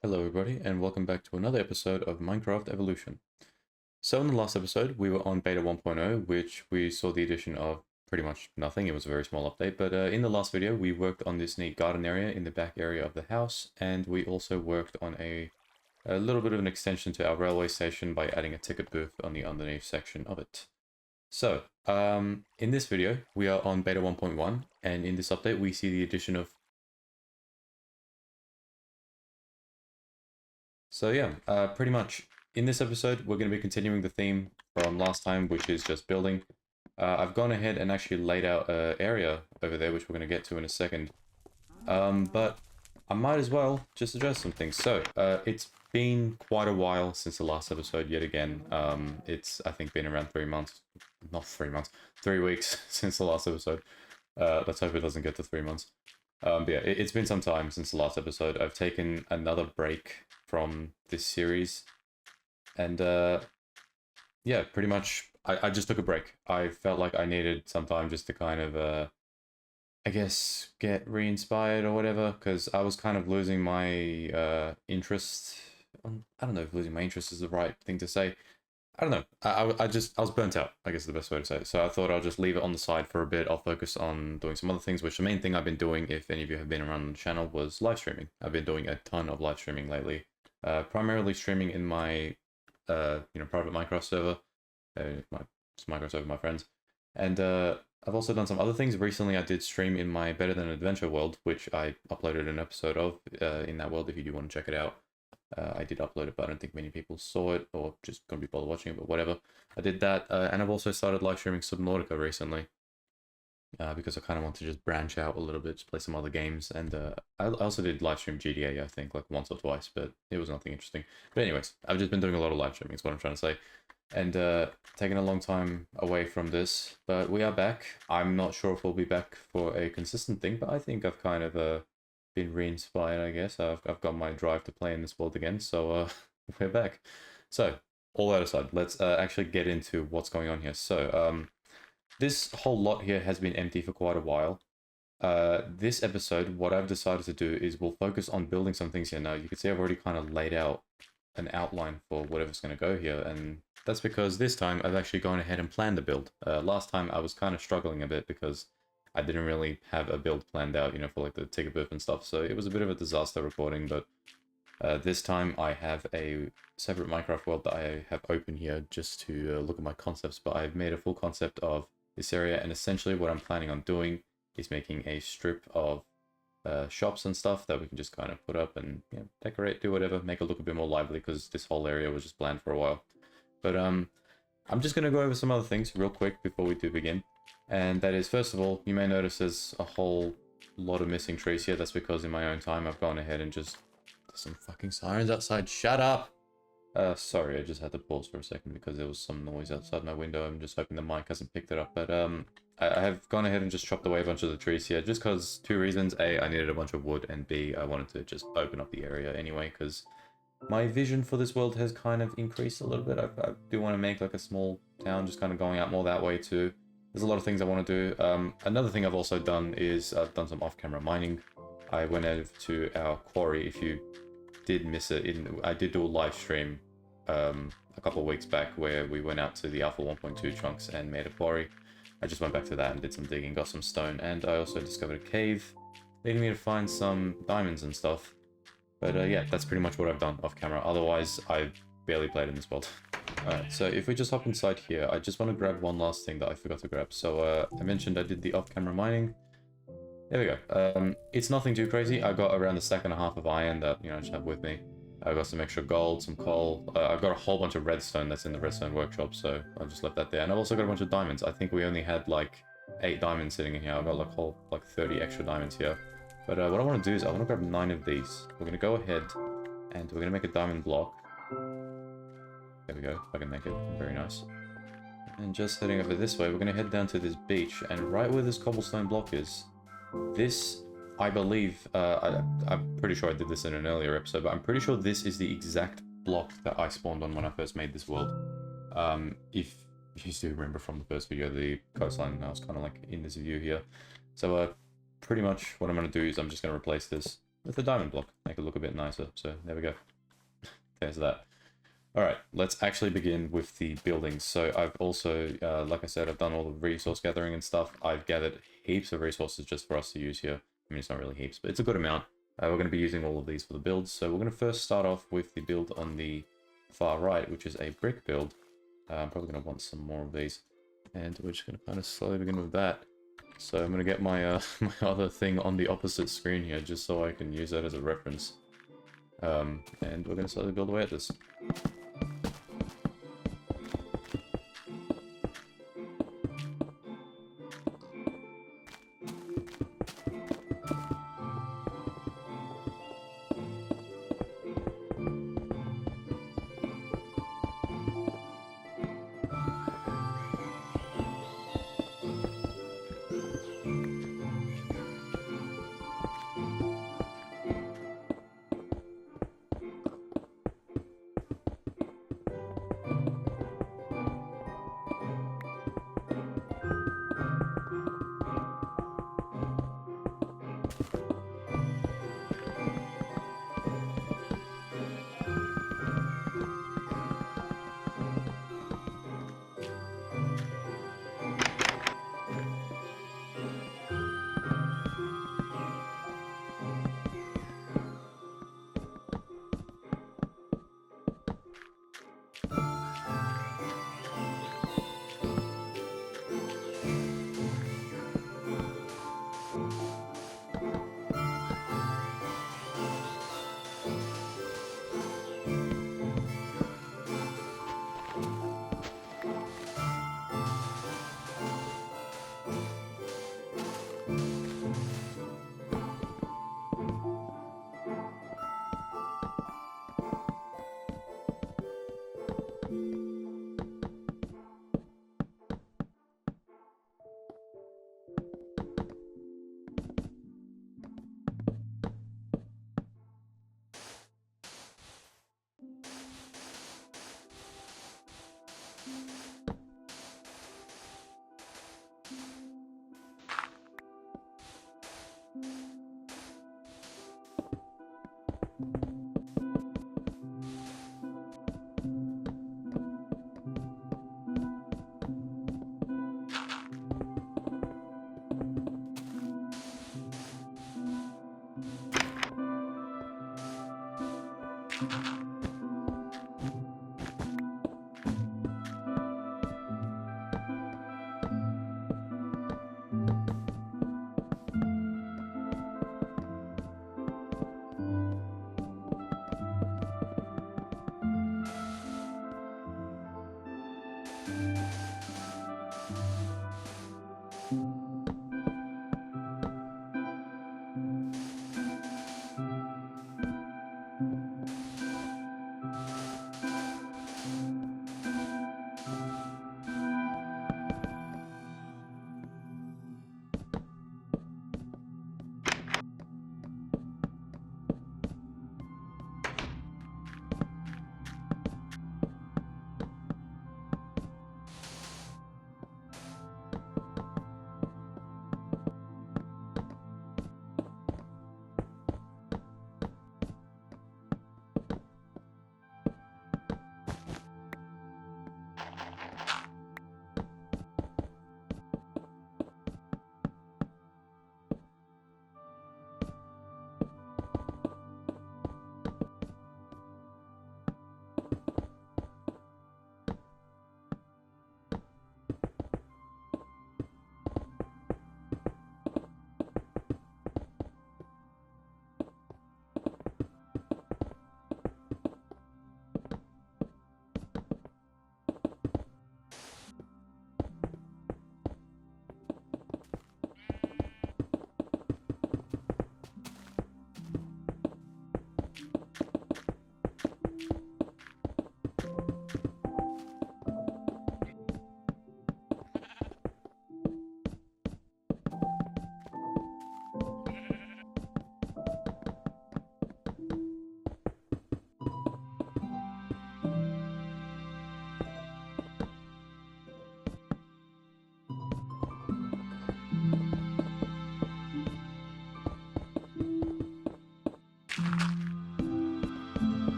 Hello everybody, and welcome back to another episode of Minecraft Evolution. So in the last episode, we were on beta 1.0, which we saw the addition of pretty much nothing. It was a very small update, but in the last video, we worked on this neat garden area in the back area of the house, and we also worked on a little bit of an extension to our railway station by adding a ticket booth on the underneath section of it. So, in this video, we are on beta 1.1, and in this update, we see the addition of... So yeah, pretty much in this episode, we're going to be continuing the theme from last time, which is just building. I've gone ahead and actually laid out an area over there, which we're going to get to in a second. But I might as well just address some things. So, it's been quite a while since the last episode yet again. It's, I think, been around 3 months. Not 3 months. 3 weeks since the last episode. Let's hope it doesn't get to 3 months. But yeah, it's been some time since the last episode. I've taken another break from this series. And yeah, pretty much I just took a break. I felt like I needed some time just to kind of, I guess, get re-inspired or whatever, because I was kind of losing my interest. I don't know if losing my interest is the right thing to say. I don't know. I was burnt out, I guess is the best way to say it. So I thought I'll just leave it on the side for a bit. I'll focus on doing some other things, which the main thing I've been doing, if any of you have been around the channel, was live streaming. I've been doing a ton of live streaming lately. Primarily streaming in my, private Minecraft server. My Minecraft server with my friends. And I've also done some other things. Recently I did stream in my Better Than Adventure world, which I uploaded an episode of in that world if you do want to check it out. I did upload it, but I don't think many people saw it or just couldn't be bothered watching it, but whatever. I did that, and I've also started live streaming Subnautica recently, because I kind of want to just branch out a little bit, just play some other games, and I also did live stream GTA, I think, like once or twice, but it was nothing interesting. But anyways, I've just been doing a lot of live streaming, is what I'm trying to say, and taking a long time away from this, but we are back. I'm not sure if we'll be back for a consistent thing, but I think I've kind of been re-inspired, I guess. I've got my drive to play in this world again, so we're back. So, all that aside, let's actually get into what's going on here. So, this whole lot here has been empty for quite a while. This episode, what I've decided to do is we'll focus on building some things here now. You can see I've already kind of laid out an outline for whatever's going to go here, and that's because this time I've actually gone ahead and planned the build. Last time I was kind of struggling a bit because I didn't really have a build planned out, for like the ticket booth and stuff, so it was a bit of a disaster recording, but this time I have a separate Minecraft world that I have open here just to look at my concepts, but I've made a full concept of this area, and essentially what I'm planning on doing is making a strip of shops and stuff that we can just kind of put up and decorate, do whatever, make it look a bit more lively, because this whole area was just bland for a while. But I'm just going to go over some other things real quick before we do begin. And that is, first of all, you may notice there's a whole lot of missing trees here. That's because in my own time I've gone ahead and just... There's some fucking sirens outside. Shut up! Sorry, I just had to pause for a second because there was some noise outside my window. I'm just hoping the mic hasn't picked it up. But I have gone ahead and just chopped away a bunch of the trees here, just because two reasons. A, I needed a bunch of wood, and B, I wanted to just open up the area anyway, because my vision for this world has kind of increased a little bit. I do want to make like a small town, just kind of going out more that way too. There's a lot of things I want to do. Another thing I've also done is I've done some off-camera mining. I went over to our quarry. If you did miss it, I did do a live stream a couple of weeks back where we went out to the Alpha 1.2 chunks and made a quarry. I just went back to that and did some digging, got some stone, and I also discovered a cave, leading me to find some diamonds and stuff. But yeah, that's pretty much what I've done off camera. Otherwise, I've barely played in this world. Alright, so if we just hop inside here, I just want to grab one last thing that I forgot to grab. So I mentioned I did the off-camera mining. There we go. It's nothing too crazy. I got around a stack and a half of iron that, I just have with me. I got some extra gold, some coal. I've got a whole bunch of redstone that's in the redstone workshop, so I just left that there. And I've also got a bunch of diamonds. I think we only had like 8 diamonds sitting in here. I've got like 30 extra diamonds here. But what I want to do is I want to grab 9 of these. We're going to go ahead and we're going to make a diamond block. There we go, if I can make it. Very nice. And just heading over this way, we're going to head down to this beach. And right where this cobblestone block is, this, I believe, I'm pretty sure I did this in an earlier episode, but I'm pretty sure this is the exact block that I spawned on when I first made this world. If you still remember from the first video, the coastline, I was kind of like in this view here. So pretty much what I'm going to do is I'm just going to replace this with a diamond block. Make it look a bit nicer. So there we go. There's that. Alright, let's actually begin with the buildings. So I've also, like I said, I've done all the resource gathering and stuff. I've gathered heaps of resources just for us to use here. I mean, it's not really heaps, but it's a good amount. We're going to be using all of these for the builds. So we're going to first start off with the build on the far right, which is a brick build. I'm probably going to want some more of these. And we're just going to kind of slowly begin with that. So I'm going to get my, my other thing on the opposite screen here, just so I can use that as a reference. And we're going to slowly build away at this.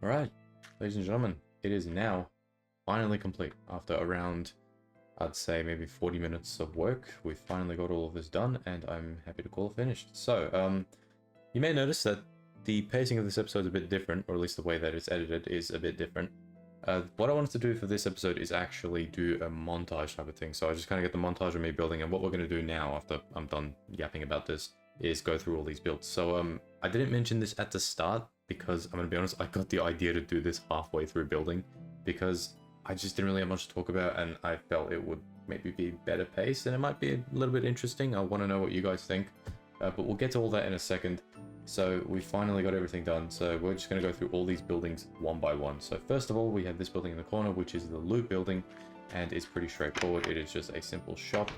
Alright, ladies and gentlemen, it is now finally complete. After around, I'd say maybe 40 minutes of work, we finally got all of this done, and I'm happy to call it finished. So, you may notice that the pacing of this episode is a bit different, or at least the way that it's edited is a bit different. What I wanted to do for this episode is actually do a montage type of thing. So I just kind of get the montage of me building, and what we're going to do now, after I'm done yapping about this, is go through all these builds. So I didn't mention this at the start, because I'm going to be honest, I got the idea to do this halfway through building, because I just didn't really have much to talk about, and I felt it would maybe be better paced, and it might be a little bit interesting. I want to know what you guys think, but we'll get to all that in a second. So we finally got everything done, so we're just going to go through all these buildings one by one. So first of all, we have this building in the corner, which is the loot building, and it's pretty straightforward. It is just a simple shop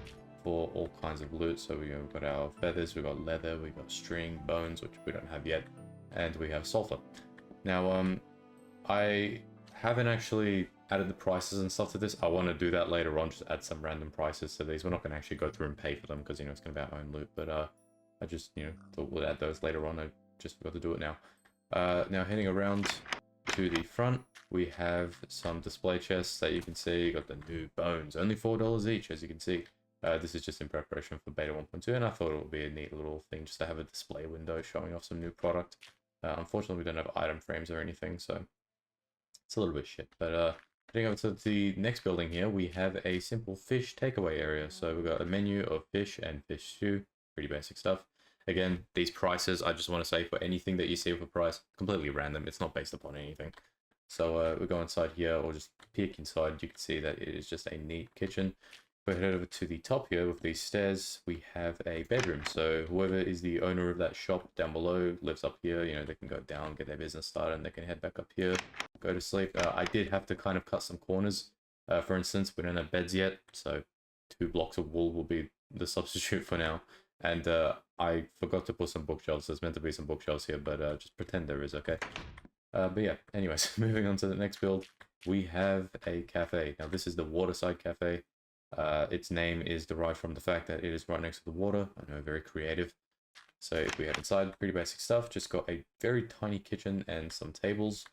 for all kinds of loot. So we've got our feathers, we've got leather, we've got string, bones, which we don't have yet, and we have sulfur. Now, I haven't actually added the prices and stuff to this. I want to do that later on, just add some random prices to these. We're not going to actually go through and pay for them, because, you know, it's going to be our own loot, but I just, you know, thought we'll add those later on. I just forgot to do it now. Now heading around to the front, we have some display chests that you can see. You got the new bones, only $4 each, as you can see. This is just in preparation for beta 1.2, and I thought it would be a neat little thing just to have a display window showing off some new product. Unfortunately, we don't have item frames or anything, so it's a little bit shit. But heading over to the next building here, we have a simple fish takeaway area. So we've got a menu of fish and fish stew. Pretty basic stuff. Again, these prices, I just want to say, for anything that you see with a price, completely random. It's not based upon anything. So we go inside here, or just peek inside. You can see that it is just a neat kitchen. If we head over to the top here with these stairs, we have a bedroom. So whoever is the owner of that shop down below lives up here. You know, they can go down, get their business started, and they can head back up here, go to sleep. I did have to kind of cut some corners. For instance, we don't have beds yet, so 2 blocks of wool will be the substitute for now. And I forgot to put some bookshelves. There's meant to be some bookshelves here, but just pretend there is, okay? But yeah, anyways, moving on to the next build, we have a cafe. Now this is the Waterside Cafe. Its name is derived from the fact that it is right next to the water. I know, very creative. So if we head inside, pretty basic stuff. Just got a very tiny kitchen and some tables.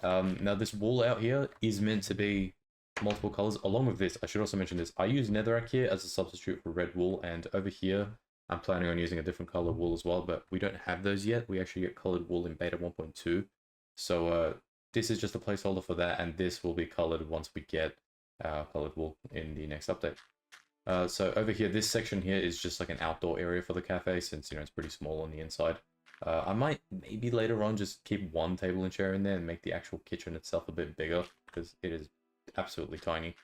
Now this wall out here is meant to be multiple colors. Along with this, I should also mention this. I use netherrack here as a substitute for red wool, and over here I'm planning on using a different color wool as well, but we don't have those yet. We actually get colored wool in beta 1.2. So this is just a placeholder for that, and this will be colored once we get our colored wool in the next update. So over here, this section here is just like an outdoor area for the cafe, since, you know, it's pretty small on the inside. I might maybe later on just keep one table and chair in there and make the actual kitchen itself a bit bigger, because it is absolutely tiny.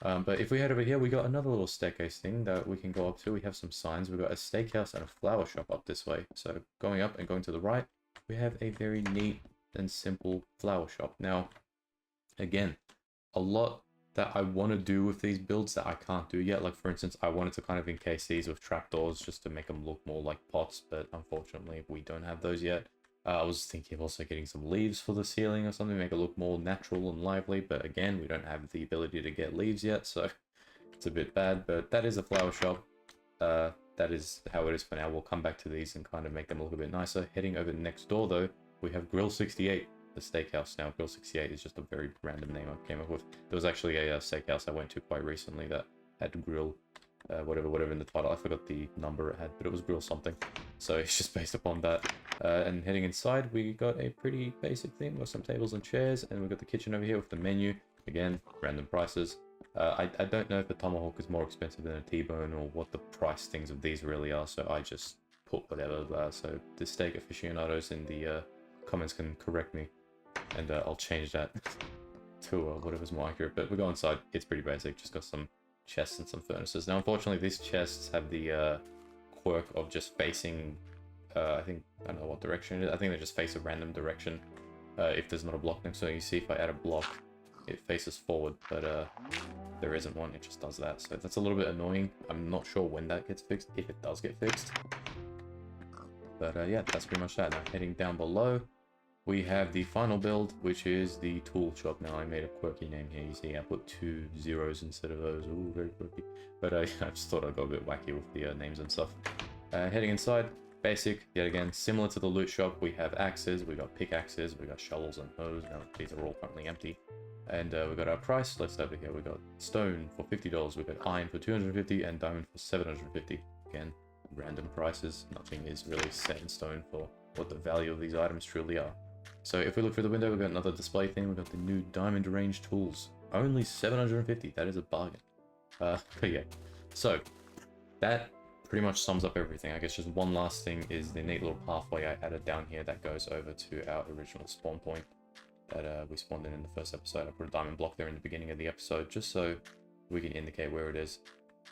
But if we head over here, we got another little staircase thing that we can go up to. We have some signs. We've got a steakhouse and a flower shop up this way. So going up and going to the right, we have a very neat and simple flower shop. Now, again, a lot that I want to do with these builds that I can't do yet. Like, for instance, I wanted to kind of encase these with trapdoors just to make them look more like pots, but unfortunately, we don't have those yet. I was thinking of also getting some leaves for the ceiling or something, make it look more natural and lively, but again, we don't have the ability to get leaves yet, so it's a bit bad, but that is a flower shop. That is how it is for now. We'll come back to these and kind of make them look a bit nicer. Heading over next door, though, we have Grill 68, the steakhouse. Now, Grill 68 is just a very random name I came up with. There was actually a steakhouse I went to quite recently that had Grill whatever in the title. I forgot the number it had, but it was Grill something. So it's just based upon that. And heading inside, we got a pretty basic theme with some tables and chairs, and we've got the kitchen over here with the menu. Again, random prices. I don't know if the tomahawk is more expensive than a T-bone, or what the price things of these really are, so I just put whatever. So the steak aficionados in the comments can correct me, and I'll change that to whatever's more accurate. But we go inside, it's pretty basic, just got some chests and some furnaces. Now, unfortunately, these chests have the quirk of just facing, I don't know what direction it is. I think they just face a random direction if there's not a block next to it. You see, if I add a block, it faces forward, but there isn't one, it just does that. So that's a little bit annoying. I'm not sure when that gets fixed, if it does get fixed. But yeah, that's pretty much that. Now, heading down below, we have the final build, which is the tool shop. Now, I made a quirky name here. You see, I put 2 zeros instead of those. Ooh, very quirky. But I just thought I'd go a bit wacky with the names and stuff. Heading inside, basic, yet again, similar to the loot shop. We have axes, we got pickaxes, we got shovels and hoes. Now, these are all currently empty. And we got our price list over here. We got stone for $50, we got iron for $250, and diamond for $750. Again, random prices. Nothing is really set in stone for what the value of these items truly are. So if we look through the window, we've got another display thing. We've got the new diamond range tools. Only $750. That is a bargain. But yeah. So that pretty much sums up everything. I guess just one last thing is the neat little pathway I added down here that goes over to our original spawn point that we spawned in the first episode. I put a diamond block there in the beginning of the episode just so we can indicate where it is.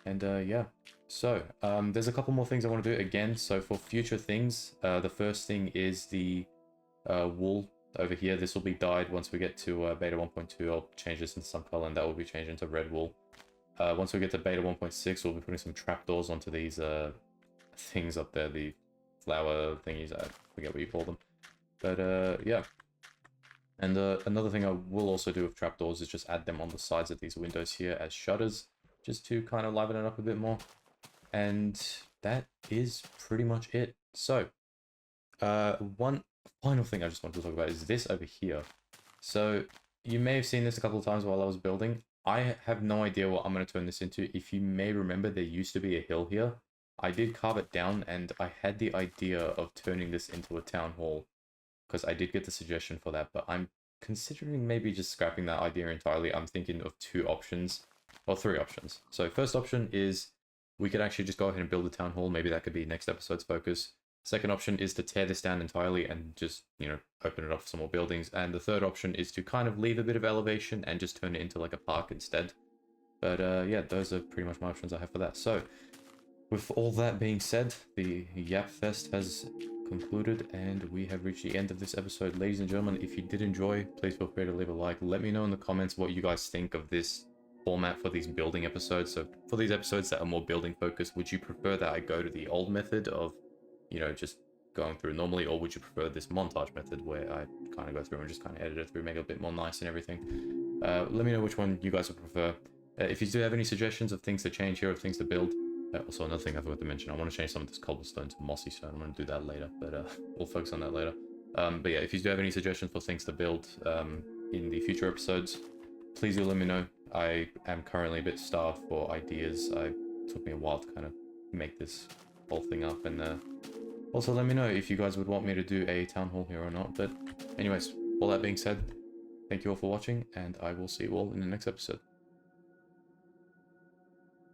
And yeah, so there's a couple more things I want to do again. So for future things, the first thing is the wool over here. This will be dyed once we get to beta 1.2. I'll change this into some color and that will be changed into red wool. Once we get to beta 1.6, we'll be putting some trapdoors onto these things up there, the flower thingies, I forget what you call them. But yeah. And another thing I will also do with trapdoors is just add them on the sides of these windows here as shutters, just to kind of liven it up a bit more. And that is pretty much it. So, one final thing I just wanted to talk about is this over here. So, you may have seen this a couple of times while I was building. I have no idea what I'm going to turn this into. If you may remember, there used to be a hill here. I did carve it down, and I had the idea of turning this into a town hall, because I did get the suggestion for that, but I'm considering maybe just scrapping that idea entirely. I'm thinking of two options, or three options. So first option is we could actually just go ahead and build a town hall. Maybe that could be next episode's focus. Second option is to tear this down entirely and just, you know, open it up for some more buildings. And the third option is to kind of leave a bit of elevation and just turn it into like a park instead. But yeah, those are pretty much my options I have for that. So with all that being said, the Yap Fest has concluded and we have reached the end of this episode. Ladies and gentlemen, if you did enjoy, please feel free to leave a like. Let me know in the comments what you guys think of this format for these building episodes. So for these episodes that are more building focused, would you prefer that I go to the old method of, you know, just going through normally, or would you prefer this montage method where I kind of go through and just kind of edit it through, make it a bit more nice and everything? Let me know which one you guys would prefer. If you do have any suggestions of things to change here, of things to build. Also, another thing I forgot to mention, I want to change some of this cobblestone to mossy stone. I'm going to do that later, but we'll focus on that later. But yeah, if you do have any suggestions for things to build in the future episodes, please do let me know. I am currently a bit starved for ideas. It took me a while to kind of make this whole thing up, and also let me know if you guys would want me to do a town hall here or not. But anyways, all that being said, thank you all for watching, and I will see you all in the next episode.